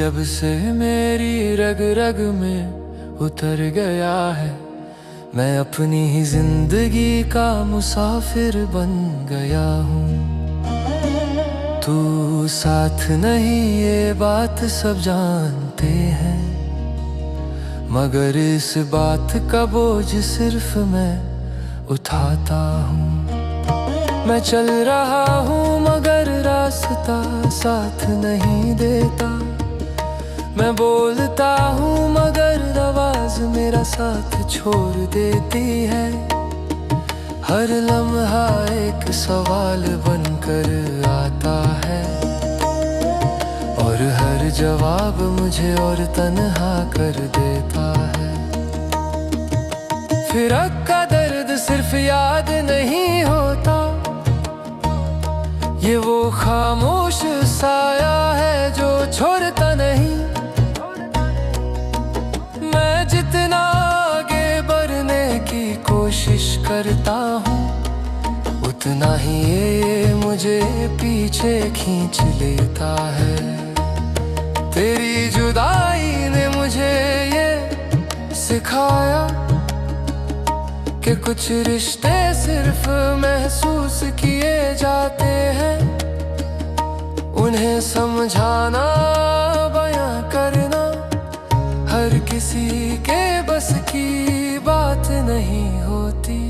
जब से मेरी रग रग में उतर गया है, मैं अपनी ही जिंदगी का मुसाफिर बन गया हूँ। तू साथ नहीं ये बात सब जानते हैं, मगर इस बात का बोझ सिर्फ मैं उठाता हूँ। मैं चल रहा हूँ मगर रास्ता साथ नहीं देता, मैं बोलता हूँ मगर आवाज मेरा साथ छोड़ देती है। हर लम्हा एक सवाल बनकर आता है, और हर जवाब मुझे और तन्हा कर देता है। फिरक का दर्द सिर्फ याद नहीं होता, ये वो खामोश साया है जो छोड़ता नहीं। मैं जितना आगे बढ़ने की कोशिश करता हूँ, उतना ही ये मुझे पीछे खींच लेता है। तेरी जुदाई ने मुझे ये सिखाया कि कुछ रिश्ते सिर्फ महसूस किए जाते हैं, उन्हें समझाना बयां करना हर किसी के बस की बात नहीं होती।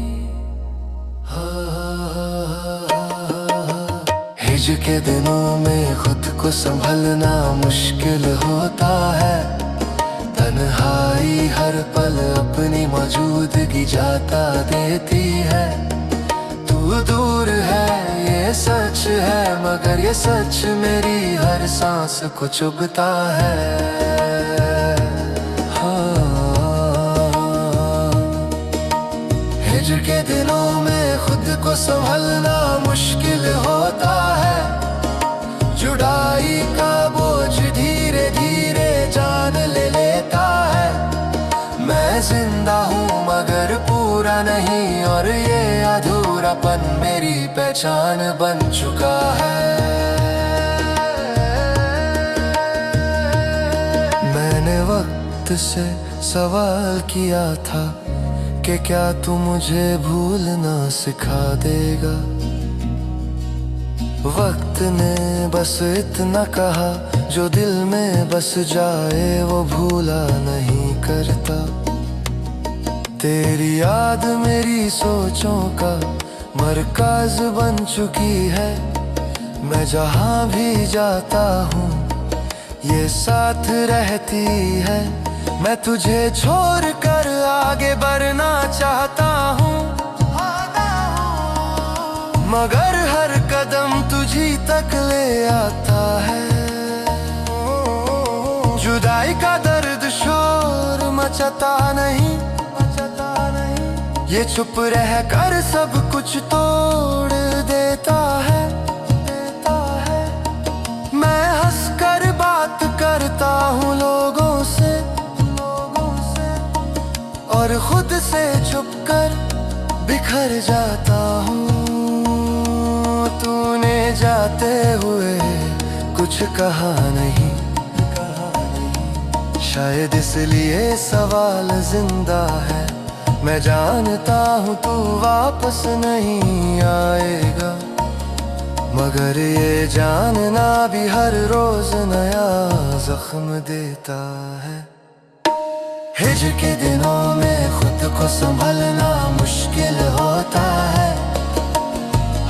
हिज के दिनों में खुद को संभलना मुश्किल होता है, तन्हाई हर पल अपनी मौजूदगी जाता देती है। तू दूर है ये सच है, मगर ये सच मेरी हर सांस को चुभता है। हिजर के दिनों में खुद को संभलना मुश्किल होता है, जुदाई का बोझ धीरे धीरे जान ले लेता है। मैं जिंदा हूँ मगर पूरा नहीं, और ये अधूरापन मेरी पहचान बन चुका है। मैंने वक्त से सवाल किया था कि क्या तू मुझे भूलना सिखा देगा। वक्त ने बस इतना कहा, जो दिल में बस जाए वो भूला नहीं करता। तेरी याद मेरी सोचों का मरकज बन चुकी है, मैं जहाँ भी जाता हूँ ये साथ रहती है। मैं तुझे छोड़ कर आगे बढ़ना चाहता हूँ, मगर हर कदम तुझी तक ले आता है। जुदाई का दर्द शोर मचाता नहीं, ये चुप रह कर सब कुछ तोड़ देता है। मैं हंस कर बात करता हूँ लोगों से, और खुद से छुप कर बिखर जाता हूँ। तूने जाते हुए कुछ कहा नहीं, शायद इसलिए सवाल जिंदा है। मैं जानता हूँ तू वापस नहीं आएगा, मगर ये जानना भी हर रोज नया जख्म देता है। हिजर के दिनों में खुद को संभलना मुश्किल होता है,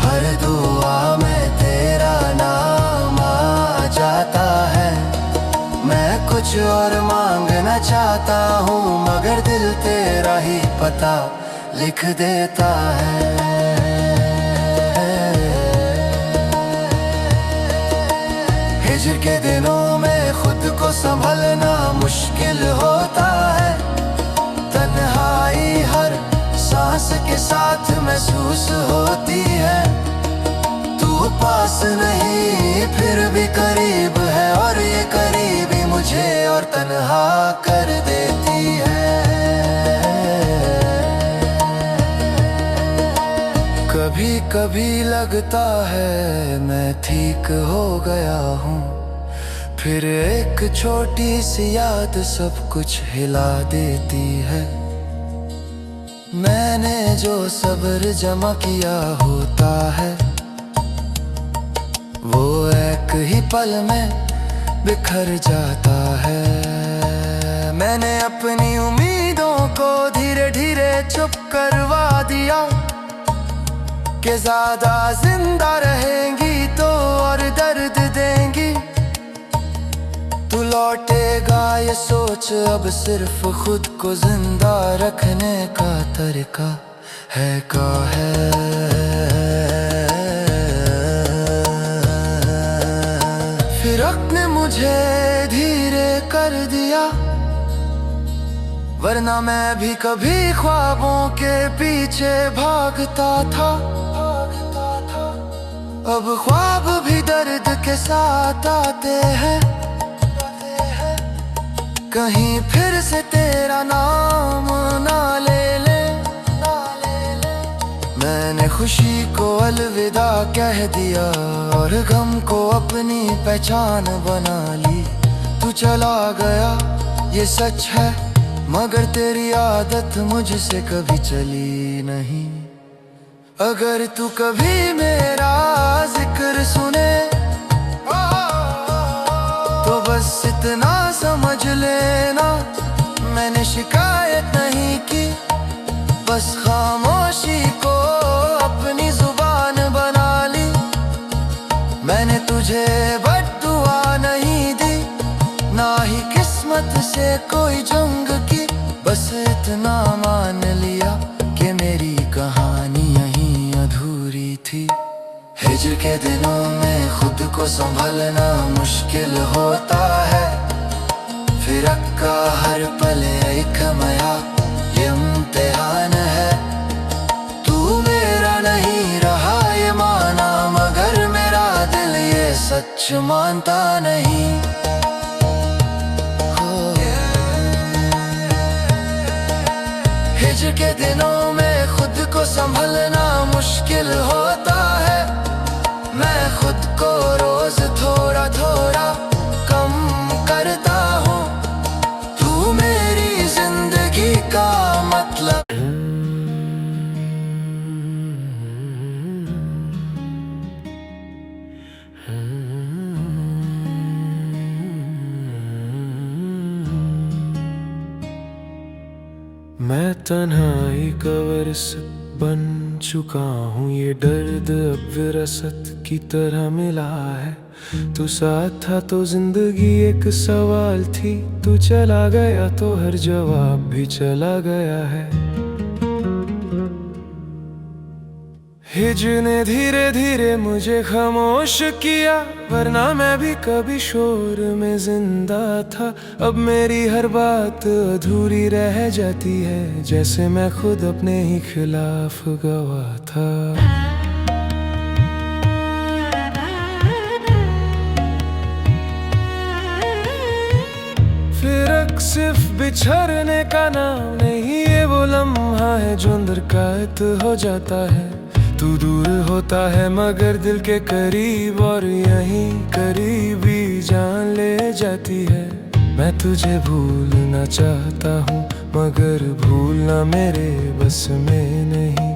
हर दुआ में तेरा नाम आ जाता है। मैं कुछ और मांगना चाहता हूँ, मगर दिल तेरा ही पता लिख देता है। हिजर के दिनों में खुद को संभलना मुश्किल होता है, तन्हाई हर सांस के साथ महसूस होती है। तू पास नहीं फिर भी करीब है, और ये करीबी मुझे और तन्हा कर देती है। कभी कभी लगता है मैं ठीक हो गया हूँ, फिर एक छोटी सी याद सब कुछ हिला देती है। मैंने जो सब्र जमा किया होता है, वो एक ही पल में बिखर जाता है। मैंने अपनी उम्मीदों को धीरे धीरे चुप करवा दिया कि ज्यादा जिंदा रहेंगी तो और दर्द देंगी। तू लौटेगा ये सोच अब सिर्फ खुद को जिंदा रखने का तरीका है का है। फिरक ने मुझे धीरे कर दिया, वरना मैं भी कभी ख्वाबों के पीछे भागता था। अब ख्वाब भी दर्द के साथ आते हैं, कहीं फिर से तेरा नाम ना ले ले। मैंने खुशी को अलविदा कह दिया और गम को अपनी पहचान बना ली। तू चला गया ये सच है, मगर तेरी आदत मुझसे कभी चली नहीं। अगर तू कभी मेरा जिक्र सुने तो बस इतना समझ लेना, मैंने शिकायत नहीं की, बस खामोशी को अपनी जुबान बना ली। मैंने तुझे बद्दुआ नहीं दी, ना ही किस्मत से कोई जंग की, बस इतना मान लिया कि मेरी कहानी यहीं अधूरी थी। हिज्र के दिनों में खुद को संभलना मुश्किल होता है। फिरक का हर पल एक मया ये इम्तिहान है। तू मेरा नहीं रहा ये माना, मगर मेरा दिल ये सच मानता नहीं। हिज्र के दिनों में खुद को संभलना मुश्किल होता है। मैं खुद को रोज थोड़ा थोड़ा कम करता हूँ। तू मेरी जिंदगी का मतलब। मैं तन्हाई का वारिस बन चुका हूँ, ये दर्द अब विरासत की तरह मिला है। तू साथ था तो जिंदगी एक सवाल थी, तू चला गया तो हर जवाब भी चला गया है। हिज्र ने धीरे धीरे मुझे खामोश किया, वरना मैं भी कभी शोर में जिंदा था। अब मेरी हर बात अधूरी रह जाती है, जैसे मैं खुद अपने ही खिलाफ गवाह था। फिरक सिर्फ बिछड़ने का नाम नहीं, ये वो लम्हा है जो अंदर कैद हो जाता है। तू दूर होता है मगर दिल के करीब, और यहीं करीबी जान ले जाती है। मैं तुझे भूलना चाहता हूँ मगर भूलना मेरे बस में नहीं।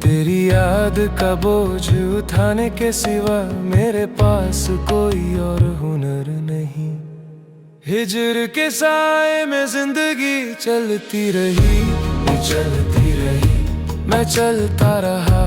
तेरी याद का बोझ उठाने के सिवा मेरे पास कोई और हुनर नहीं। हिज्र के साए में जिंदगी चलती रही, चलती रही। मैं चलता रहा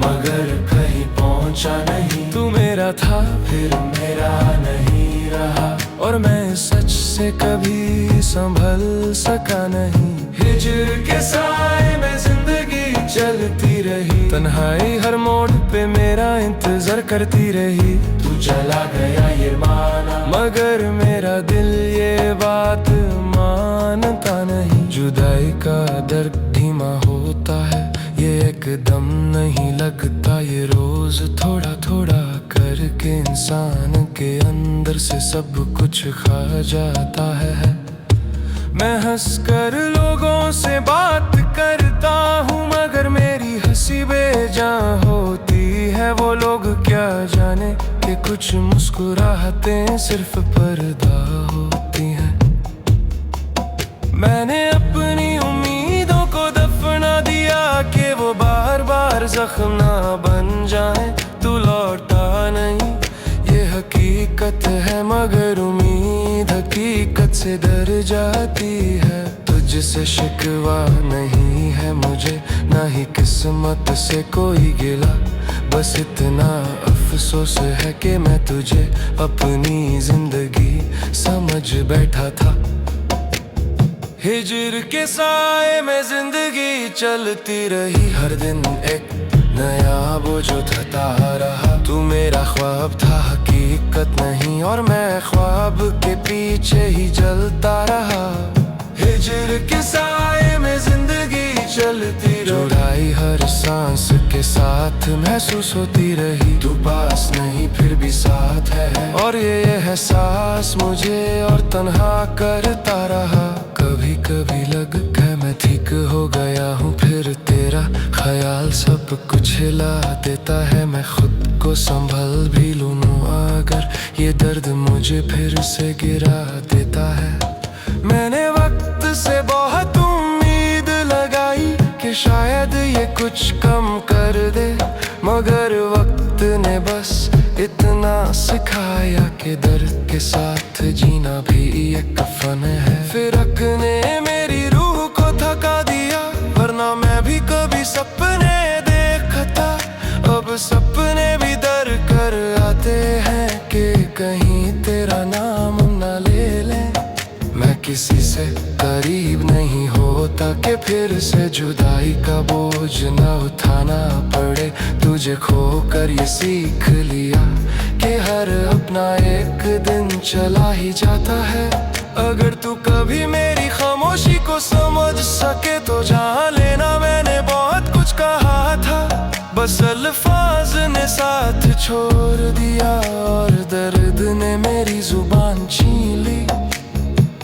मगर कहीं पहुंचा नहीं। तू मेरा था फिर मेरा नहीं रहा, और मैं सच से कभी संभल सका नहीं। हिज्र के साए में जिंदगी चलती रही, तन्हाई हर मोड़ पे मेरा इंतजार करती रही। तू चला गया ये माना, मगर मेरा दिल ये बात मानता नहीं। जुदाई का दर्द धीमा होता है, ये एकदम नहीं लगता। ये रोज थोड़ा थोड़ा करके इंसान के अंदर से सब कुछ खा जाता है। मैं हंसकर लोगों से बात करता हूँ, मगर मेरी हंसी बेजान होती है। वो लोग क्या जाने कि कुछ कुछ मुस्कुराहटें सिर्फ पर्दा होती हैं। मैंने अपनी उम्मीदों को दफना दिया कि वो बार बार जख्म ना बन जाए। तू लौटा नहीं ये हकीकत है, मगर उम्मीद हकीकत से डर जाती है। तुझसे शिकवा नहीं है मुझे, ना ही किस्मत से कोई गिला, बस इतना अफसोस है कि मैं तुझे अपनी जिंदगी समझ बैठा था। हिजर के साए में जिंदगी चलती रही, हर दिन एक नया बोझ उठाता रहा। तू मेरा ख्वाब था हकीकत नहीं, और मैं ख्वाब के पीछे ही जलता रहा। हिजर के साए में जिंदगी चलती रही, जुड़ाई हर सांस के साथ महसूस होती रही। तू पास नहीं फिर भी साथ है, और ये एहसास मुझे और तन्हा करता रहा। कभी कभी लगता मैं ठीक हो गया हूँ, फिर तेरा ख्याल सब कुछ हिला देता है। मैं खुद को संभल भी लूँ अगर ये दर्द मुझे फिर से गिरा देता है। मैंने वक्त से बहुत उम्मीद लगाई कि शायद ये कुछ कम कर दे, मगर वक्त ने बस इतना सिखाया कि दर्द के साथ जीना भी एक फन है। फिरक ने मेरी रूह को थका दिया, वरना मैं भी कभी सपने देखता। अब सपने भी डर कर आते हैं कि कहीं तेरा नाम न ले लें। मैं किसी से करीब नहीं होता कि फिर से जुदाई का बोझ न उठाना पड़े। तुझे खोकर ये सीख लिया कि हर अपना एक दिन चला ही जाता है। अगर तू कभी मेरी खामोशी को समझ सके तो जान लेना मैंने बहुत कुछ कहा था, बस अल्फाज ने साथ छोड़ दिया और दर्द ने मेरी जुबान छीन ली।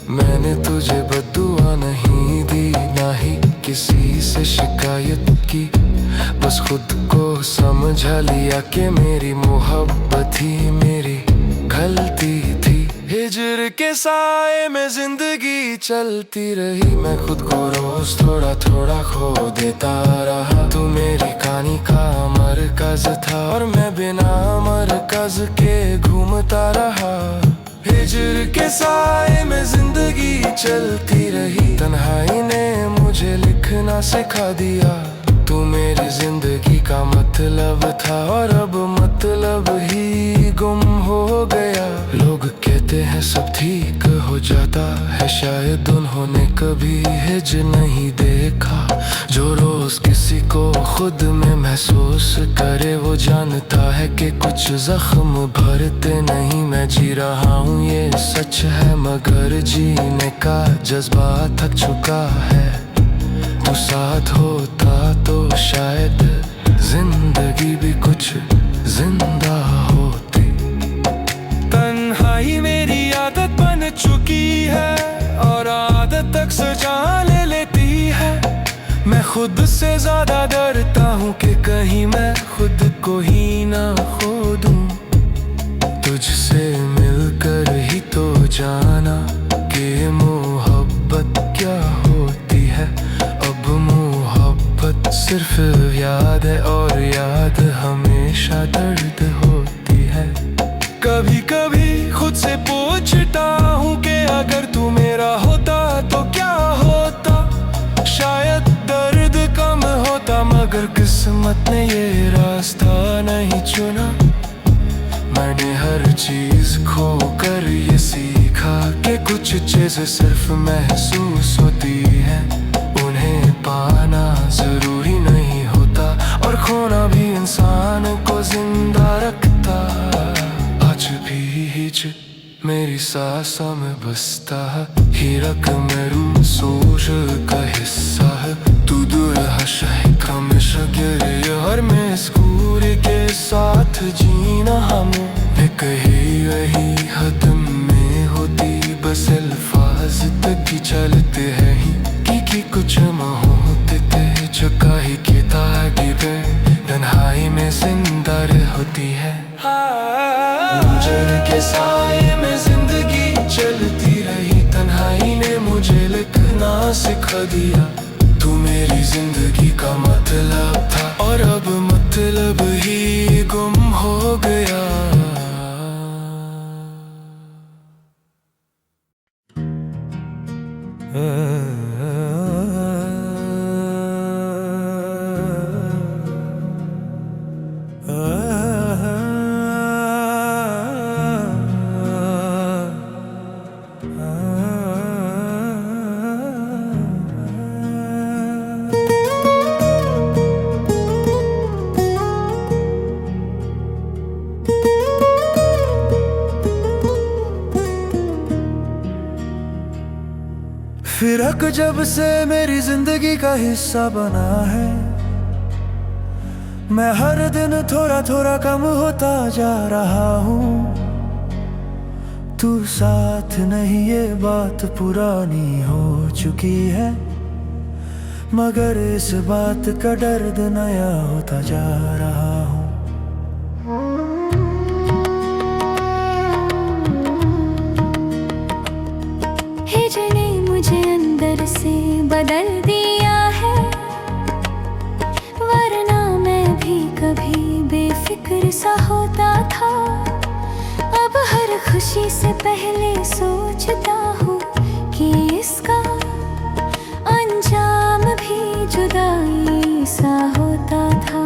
मैंने तुझे बद्दुआ नहीं दी, ना ही किसी से शिकायत की, बस खुद को समझा लिया कि मेरी मोहब्बत ही मेरी गलती थी। हिजर के साए में जिंदगी चलती रही, मैं खुद को रोज थोड़ा थोड़ा खो देता रहा। तू मेरी कहानी का मरकज था और मैं बिना मरकज के घूमता रहा। हिजर के साए में जिंदगी चलती रही, तन्हाई ने मुझे लिखना सिखा दिया। तू मेरी जिंदगी का मतलब था और अब मतलब ही गुम हो गया। लोग कहते हैं सब ठीक हो जाता है, शायद उन्होंने कभी हिज नहीं देखा। जो रोज किसी को खुद में महसूस करे वो जानता है कि कुछ जख्म भरते नहीं। मैं जी रहा हूँ ये सच है, मगर जीने का जज्बा थक चुका है। तू साथ होता तो शायद जिंदगी भी कुछ जिंदा होती। तन्हाई मेरी आदत बन चुकी है और आदत अक्सर जान ले लेती है। मैं खुद से ज्यादा डरता हूँ कि कहीं मैं खुद को ही ना खो दूँ। तुझसे मिलकर ही तो जाना कि मोहब्बत क्या होती है। अब मोहब्बत सिर्फ याद है और याद हमेशा दर्द होती है। कभी कभी खुद से पूछता हूँ कि अगर तू मेरा होता तो क्या होता। शायद दर्द कम होता, मगर किस्मत ने ये रास्ता नहीं चुना। मैंने हर चीज खो कर ये सीखा कि कुछ चीज़ें सिर्फ महसूस होती है, उन्हें पाना जरूरी नहीं होता। और खोना भी इंसान को जिंदा रखता। आज भी हिज मेरी सांसों में बसता है, हीरक मेरू सोच का हिस्सा है। तू दूर हमेशा हमेशा गिरे और मैं स्कूल के साथ जीना हमें कहीं वही हद में होती। बस अल्फाज तक ही चलते हैं कि कुछ होते थे जो कहीं की ताकि पे तन्हाई में जिंदा होती है। खंजर के साए में जिंदगी चलती रही, तन्हाई ने मुझे लिखना सिखा दिया। तू मेरी जिंदगी का मतलब था और अब मतलब ही गुम हो गया। फिरक जब से मेरी जिंदगी का हिस्सा बना है, मैं हर दिन थोड़ा थोड़ा कम होता जा रहा हूँ। तू साथ नहीं ये बात पुरानी हो चुकी है, मगर इस बात का दर्द नया होता जा रहा हूँ। हिजने मुझे अंदर से बदल दिया है, वरना मैं भी कभी बेफिक्र सा होता था। अब हर खुशी से पहले सोचता हूँ कि इसका अंजाम भी जुदाई सा होता था।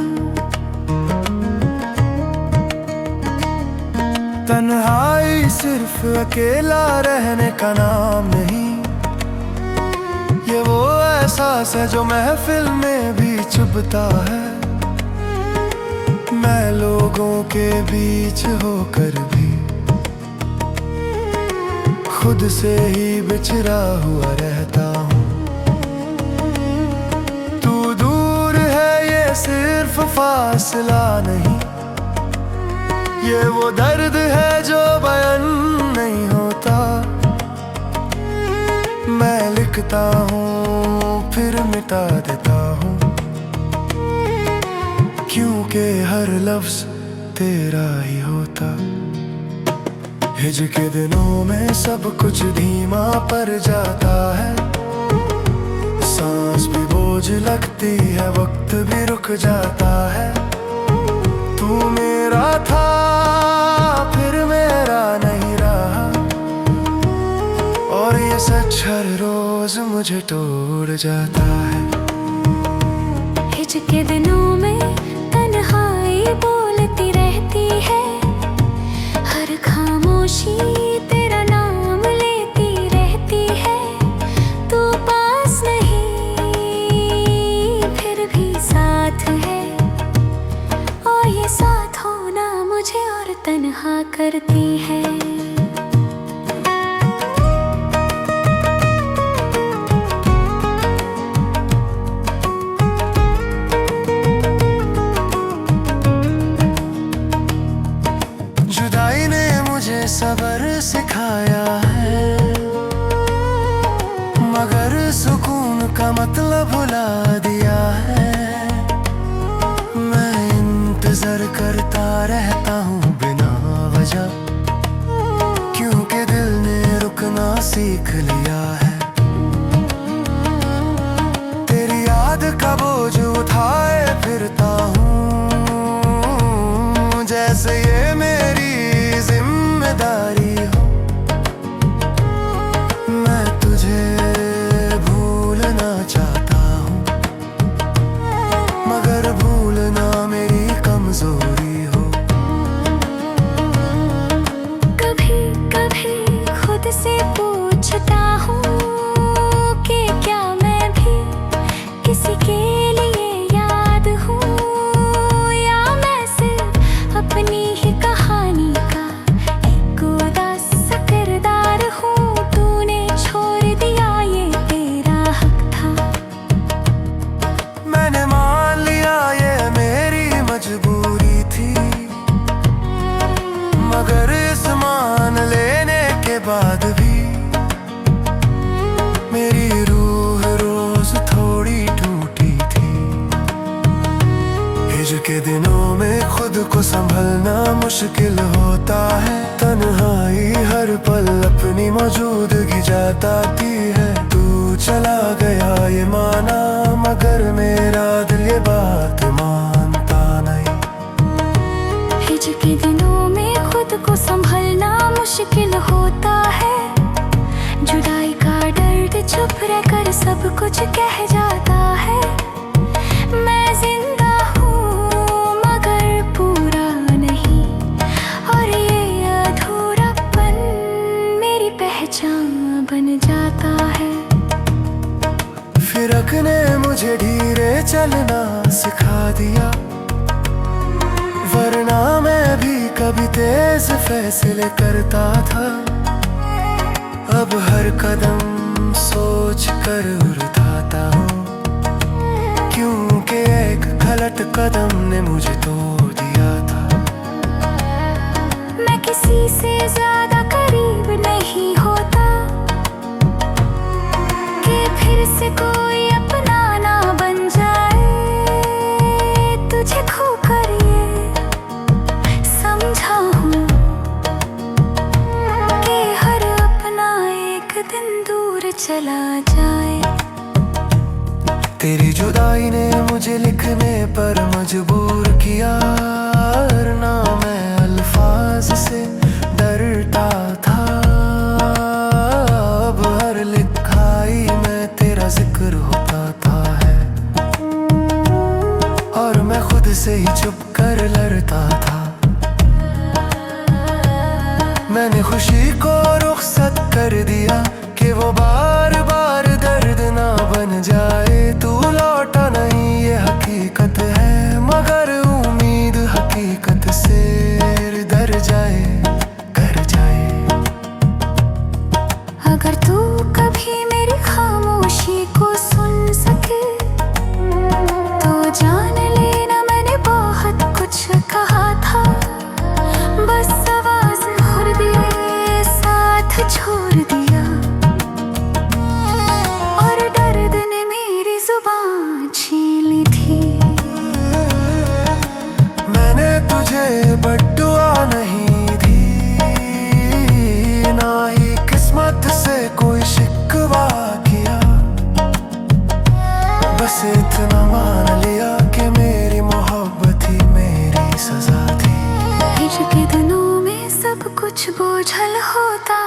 तन्हाई सिर्फ अकेला रहने का नाम नहीं, ये वो एहसास है जो महफिल में भी चुभता है। मैं लोगों के बीच होकर भी खुद से ही बिछड़ा हुआ रहता हूँ। तू दूर है ये सिर्फ फासला नहीं, ये वो दर्द है जो बयान नहीं होता। मैं लिखता हूँ फिर मिटा देता हूँ, क्योंकि हर लफ्ज तेरा ही होता। हिज के दिनों में सब कुछ धीमा पड़ जाता है, सांस भी बोझ लगती है, वक्त भी रुक जाता है। तू मेरा था फिर मेरा नहीं रहा, और ये सच हर रोज मुझे तोड़ जाता है। हिज के दिनों में तन्हाई बोलती रहती है, हर खामोशी तेरा नाम लेती रहती है। तू पास नहीं फिर भी साथ है, और ये साथ होना मुझे और तन्हा करती है। जुदाई ने मुझे सबर सिखाया है, मगर सुकून का मतलब भुला दिया है। मैं इंतजार करता रहता हूँ बिना वजह, क्योंकि दिल ने रुकना सीख लिया है। तेरी याद का बोझ उठाए फिरता हूँ, जैसे ये मेरी जिम्मेदारी हो। मैं तुझे भूलना चाहता हूँ, के दिनों में खुद को संभलना मुश्किल होता है। तन्हाई हर पल अपनी मौजूदगी जताती है। तू चला गया ये माना, मगर मेरा दिल ये बात मानता नहीं। हिजर के दिनों में खुद को संभलना मुश्किल होता है। जुदाई का दर्द चुप रहकर सब कुछ कह जाता है। मैं जिंदा हूँ मगर पूरा नहीं, और ये अधूरापन मेरी पहचान बन जाता है। फिरक ने मुझे धीरे चलना सिखा दिया, वरना मैं भी कभी तेज फैसले करता था। अब हर कदम सोच कर उठाता हूँ, क्योंकि एक गलत कदम ने मुझे तोड़ दिया था। मैं किसी से ज्यादा करीब नहीं होता कि फिर से कोई अपना ना बन जाए। तुझे खोकर ये समझा हूँ कि हर अपना एक दिन दूर चला जाए। तेरी जुदाई ने मुझे लिखने पर मजबूर किया, वरना मैं अल्फाज से डरता था। अब हर लिखाई में तेरा जिक्र होता था है, और मैं खुद से ही चुप कर लड़ता था। मैंने खुशी को रुखसत कर दिया कि वो बार बार दर्द ना बन जाए। तू लौटा नहीं ये हकीकत है, मगर उम्मीद हकीकत से डर जाए कर जाए। अगर तू कभी मेरी खामोशी को सुन सके तो जान लेना मैंने बहुत कुछ कहा था। बस आवाज भर दिए साथ छोड़ दिया, और दर्द ने मेरी जुबान छीन ली थी। मैंने तुझे बद्दुआ नहीं दी, ना ही किस्मत से कोई शिकवा किया। बस इतना मान लिया कि मेरी मोहब्बत ही मेरी सजा थी। हिजर के दिनों में सब कुछ बोझल होता